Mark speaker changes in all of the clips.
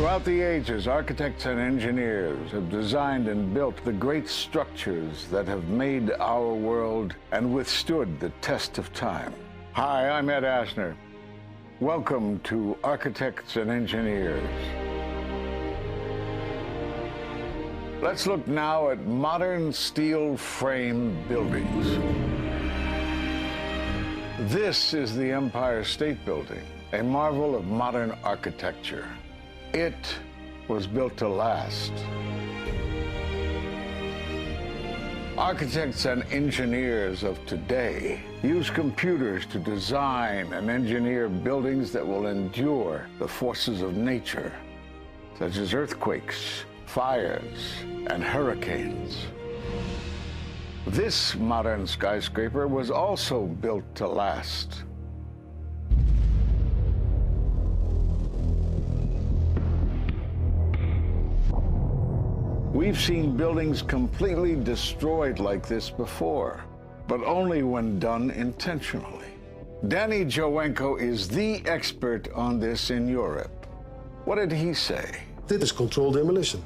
Speaker 1: Throughout the ages, architects and engineers have designed and built the great structures that have made our world and withstood the test of time. Hi, I'm Ed Asner. Welcome to Architects and Engineers. Let's look now at modern steel frame buildings. This is the Empire State Building, a marvel of modern architecture. It was built to last. Architects and engineers of today use computers to design and engineer buildings that will endure the forces of nature, such as earthquakes, fires, and hurricanes. This modern skyscraper was also built to last. We've seen buildings completely destroyed like this before, but only when done intentionally. Danny Jowenko is the expert on this in Europe. What did he say?
Speaker 2: Dit is controlled demolition.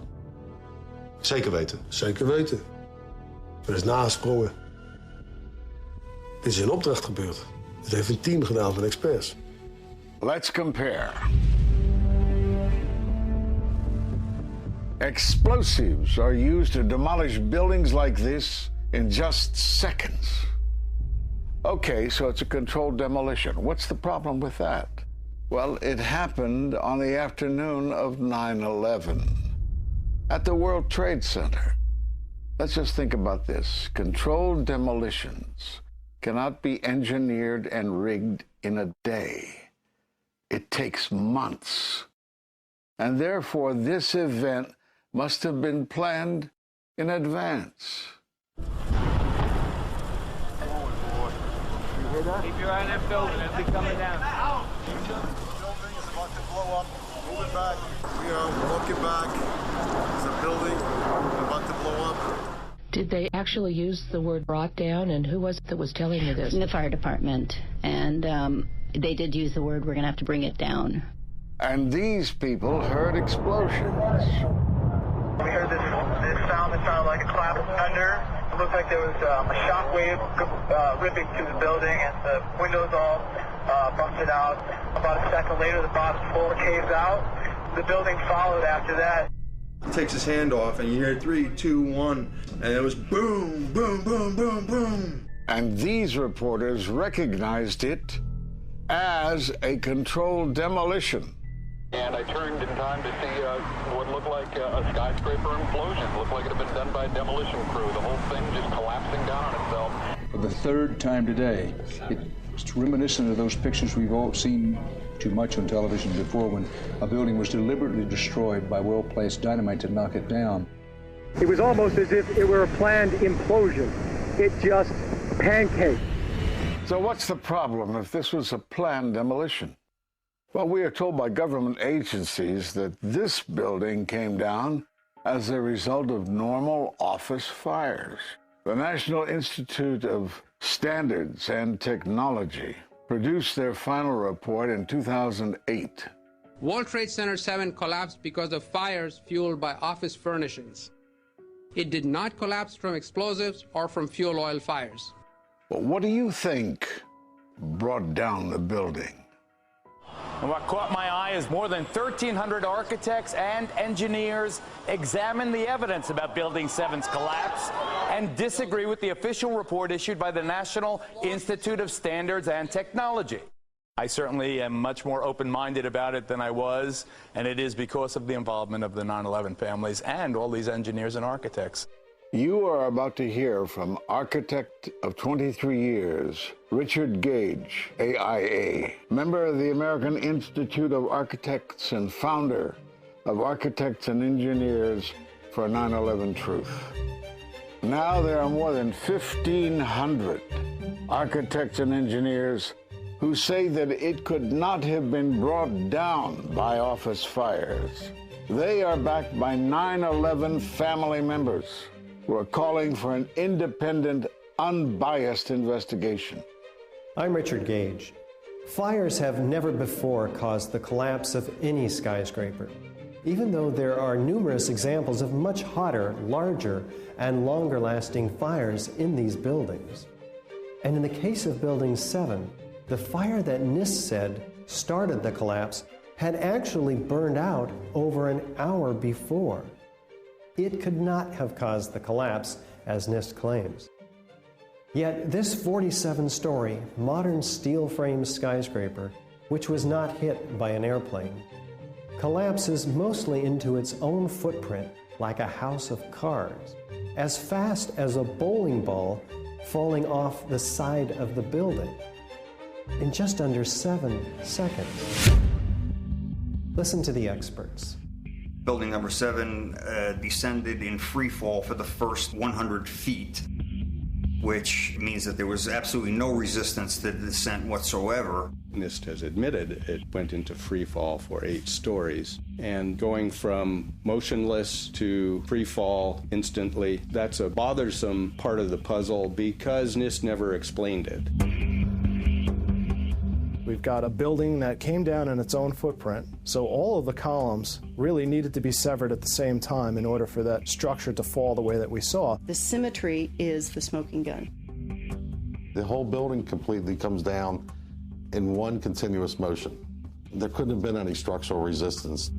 Speaker 3: Zeker weten.
Speaker 2: Zeker weten. Er is nagesprongen. Dit is in opdracht gebeurd. Dit heeft een team gedaan van experts.
Speaker 1: Let's compare. Explosives are used to demolish buildings like this in just seconds. Okay, so it's a controlled demolition. What's the problem with that? Well, it happened on the afternoon of 9/11 at the World Trade Center. Let's just think about this. Controlled demolitions cannot be engineered and rigged in a day. It takes months. And therefore, this event must have been planned in advance.
Speaker 4: You hear that? Keep your eye on that building as they're coming down.
Speaker 3: The building is about to blow up. Move it back. We are walking back. There's a building about to blow up.
Speaker 5: Did they actually use the word brought down, and who was it that was telling you this?
Speaker 6: The fire department, and they did use the word, we're going to have to bring it down.
Speaker 1: And these people heard explosions.
Speaker 7: We heard this sound that sounded like a clap of thunder. It looked like there was a shock wave ripping through the building, and the windows all busted out. About a second later, the bottom floor caves out. The building followed after that.
Speaker 3: He takes his hand off, and you hear 3, 2, 1, and it was boom, boom, boom, boom, boom.
Speaker 1: And these reporters recognized it as a controlled demolition.
Speaker 8: And I turned in time to see what looked like a skyscraper implosion. Looked like it had been done by a demolition crew. The whole thing just collapsing down on itself.
Speaker 9: For the third time today, it's reminiscent of those pictures we've all seen too much on television before, when a building was deliberately destroyed by well-placed dynamite to knock it down.
Speaker 10: It was almost as if it were a planned implosion. It just pancaked.
Speaker 1: So what's the problem if this was a planned demolition? Well, we are told by government agencies that this building came down as a result of normal office fires. The National Institute of Standards and Technology produced their final report in 2008.
Speaker 11: World Trade Center 7 collapsed because of fires fueled by office furnishings. It did not collapse from explosives or from fuel oil fires.
Speaker 1: But what do you think brought down the building?
Speaker 12: And what caught my eye is more than 1,300 architects and engineers examine the evidence about Building 7's collapse and disagree with the official report issued by the National Institute of Standards and Technology. I certainly am much more open-minded about it than I was, and it is because of the involvement of the 9/11 families and all these engineers and architects.
Speaker 1: You are about to hear from architect of 23 years, Richard Gage, AIA, member of the American Institute of Architects and founder of Architects and Engineers for 9/11 Truth. Now there are more than 1,500 architects and engineers who say that it could not have been brought down by office fires. They are backed by 9/11 family members who are calling for an independent, unbiased investigation.
Speaker 13: I'm Richard Gage. Fires have never before caused the collapse of any skyscraper. even though there are numerous examples of much hotter, larger, and longer-lasting fires in these buildings. And in the case of Building 7, the fire that NIST said started the collapse had actually burned out over an hour before. It could not have caused the collapse, as NIST claims. Yet this 47-story, modern steel-frame skyscraper, which was not hit by an airplane, collapses mostly into its own footprint like a house of cards, as fast as a bowling ball falling off the side of the building, in just under 7 seconds. Listen to the experts.
Speaker 14: Building number 7 descended in free fall for the first 100 feet, which means that there was absolutely no resistance to the descent whatsoever.
Speaker 15: NIST has admitted it went into free fall for 8 stories. And going from motionless to free fall instantly, that's a bothersome part of the puzzle because NIST never explained it.
Speaker 16: We've got a building that came down in its own footprint, so all of the columns really needed to be severed at the same time in order for that structure to fall the way that we saw.
Speaker 17: The symmetry is the smoking gun.
Speaker 18: The whole building completely comes down in one continuous motion. There couldn't have been any structural resistance.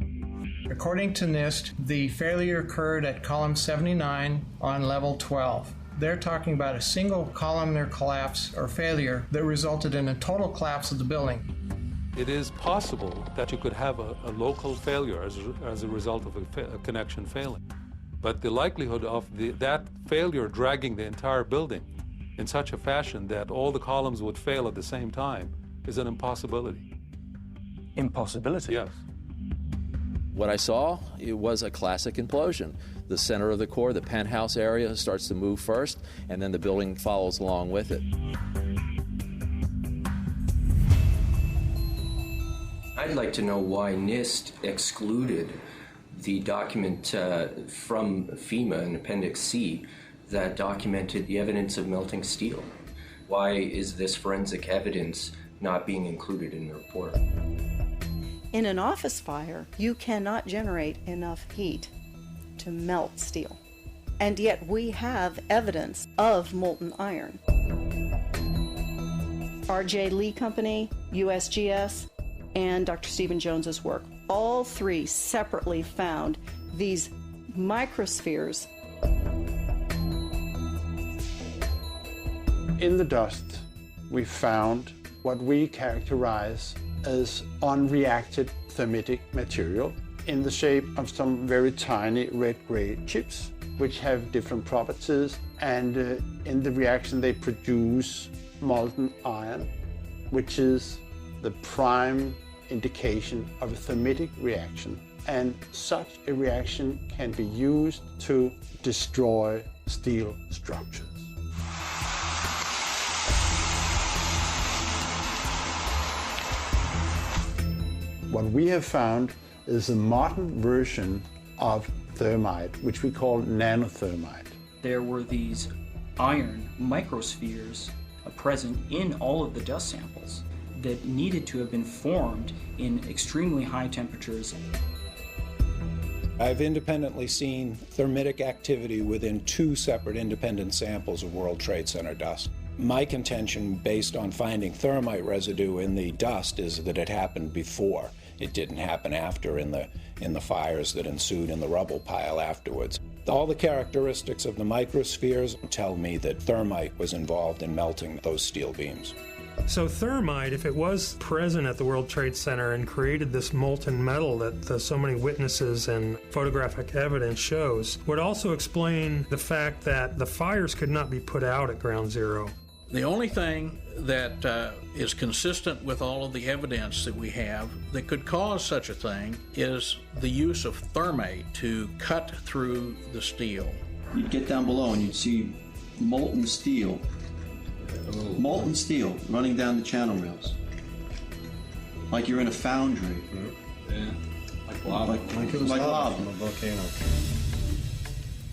Speaker 19: According to NIST, the failure occurred at column 79 on level 12. They're talking about a single columnar collapse or failure that resulted in a total collapse of the building.
Speaker 20: It is possible that you could have a local failure as a result of a connection failing. But the likelihood of that failure dragging the entire building in such a fashion that all the columns would fail at the same time is an impossibility.
Speaker 21: Impossibility?
Speaker 20: Yes.
Speaker 22: What I saw, it was a classic implosion. The center of the core, the penthouse area, starts to move first, and then the building follows along with it.
Speaker 23: I'd like to know why NIST excluded the document from FEMA in Appendix C that documented the evidence of melting steel. Why is this forensic evidence not being included in the report?
Speaker 17: In an office fire, you cannot generate enough heat to melt steel. And yet we have evidence of molten iron. R.J. Lee Company, USGS, and Dr. Stephen Jones's work, all 3 separately found these microspheres.
Speaker 24: In the dust, we found what we characterize as unreacted thermitic material in the shape of some very tiny red-gray chips, which have different properties, and in the reaction they produce molten iron, which is the prime indication of a thermitic reaction. And such a reaction can be used to destroy steel structures. What we have found is a modern version of thermite, which we call nanothermite.
Speaker 25: There were these iron microspheres present in all of the dust samples that needed to have been formed in extremely high temperatures.
Speaker 9: I've independently seen thermitic activity within 2 separate independent samples of World Trade Center dust. My contention, based on finding thermite residue in the dust, is that it happened before. It didn't happen after in the fires that ensued in the rubble pile afterwards. All the characteristics of the microspheres tell me that thermite was involved in melting those steel beams.
Speaker 26: So thermite, if it was present at the World Trade Center and created this molten metal that so many witnesses and photographic evidence shows, would also explain the fact that the fires could not be put out at Ground Zero.
Speaker 27: The only thing that is consistent with all of the evidence that we have that could cause such a thing is the use of thermite to cut through the steel.
Speaker 28: You'd get down below and you'd see molten steel running down the channel rails, like you're in a foundry.
Speaker 29: Yeah. Like lava.
Speaker 28: Like it was lava from a volcano.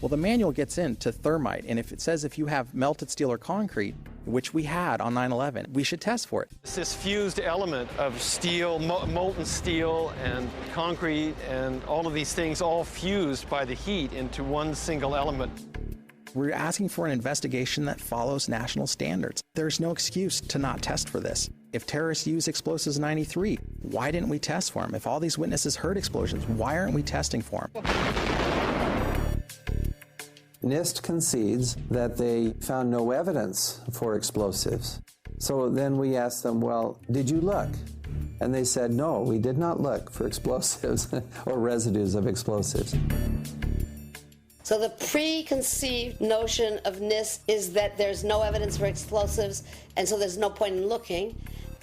Speaker 30: Well, the manual gets into thermite, and if it says if you have melted steel or concrete,
Speaker 2: which we had on 9/11. We should test for it.
Speaker 3: This fused element of steel, molten steel and concrete and all of these things all fused by the heat into one single element.
Speaker 2: We're asking for an investigation that follows national standards. There's no excuse to not test for this. If terrorists used explosives in 93, why didn't we test for them? If all these witnesses heard explosions, why aren't we testing for them?
Speaker 4: NIST concedes that they found no evidence for explosives. So then we asked them, well, did you look? And they said, no, we did not look for explosives or residues of explosives.
Speaker 5: So the preconceived notion of NIST is that there's no evidence for explosives, and so there's no point in looking.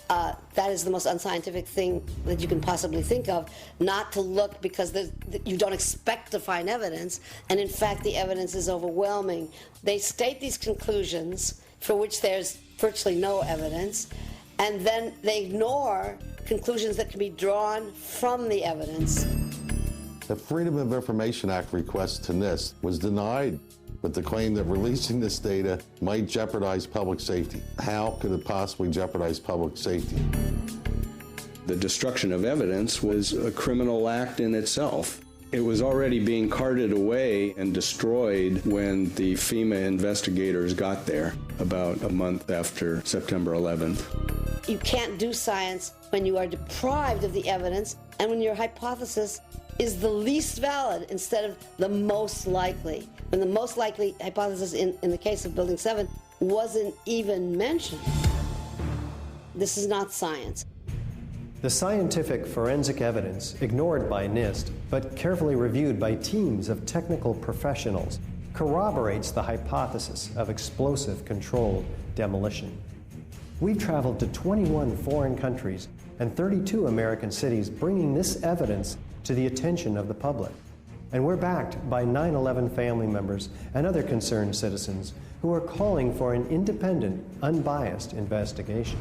Speaker 5: That is the most unscientific thing that you can possibly think of, not to look because you don't expect to find evidence, and in fact the evidence is overwhelming. They state these conclusions for which there's virtually no evidence, and then they ignore conclusions that can be drawn from the evidence.
Speaker 18: The Freedom of Information Act request to NIST was denied with the claim that releasing this data might jeopardize public safety. How could it possibly jeopardize public safety?
Speaker 15: The destruction of evidence was a criminal act in itself. It was already being carted away and destroyed when the FEMA investigators got there about a month after September 11th.
Speaker 5: You can't do science when you are deprived of the evidence and when your hypothesis is the least valid instead of the most likely. When the most likely hypothesis in the case of Building 7 wasn't even mentioned. This is not science.
Speaker 13: The scientific forensic evidence, ignored by NIST, but carefully reviewed by teams of technical professionals, corroborates the hypothesis of explosive controlled demolition. We've traveled to 21 foreign countries and 32 American cities, bringing this evidence to the attention of the public. And we're backed by 9/11 family members and other concerned citizens who are calling for an independent, unbiased investigation.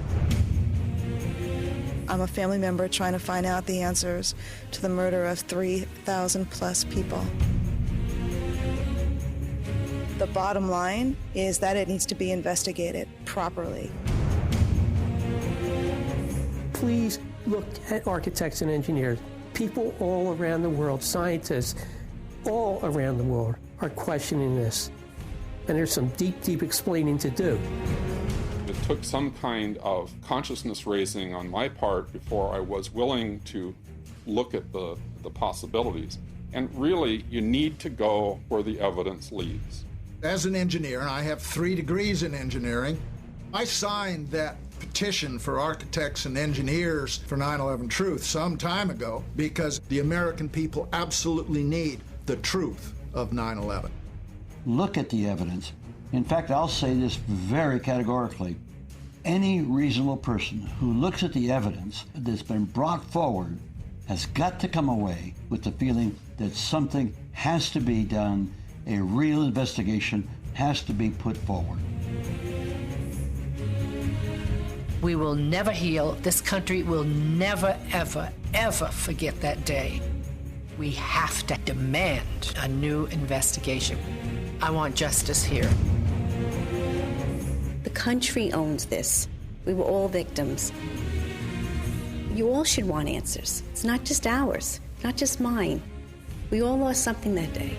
Speaker 6: I'm a family member trying to find out the answers to the murder of 3,000 plus people. The bottom line is that it needs to be investigated properly.
Speaker 7: Please look at architects and engineers. People all around the world, scientists all around the world are questioning this. And there's some deep, deep explaining to do.
Speaker 8: It took some kind of consciousness raising on my part before I was willing to look at the possibilities. And really, you need to go where the evidence leads.
Speaker 10: As an engineer, and I have 3 degrees in engineering, I signed that petition for architects and engineers for 9/11 Truth some time ago because the American people absolutely need the truth of 9/11.
Speaker 11: Look at the evidence. In fact, I'll say this very categorically. Any reasonable person who looks at the evidence that's been brought forward has got to come away with the feeling that something has to be done, a real investigation has to be put forward.
Speaker 30: We will never heal. This country will never, ever, ever forget that day. We have to demand a new investigation. I want justice here.
Speaker 31: The country owns this. We were all victims. You all should want answers. It's not just ours, not just mine. We all lost something that day.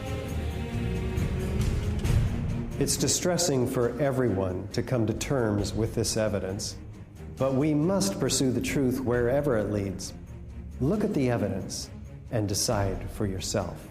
Speaker 13: It's distressing for everyone to come to terms with this evidence. But we must pursue the truth wherever it leads. Look at the evidence and decide for yourself.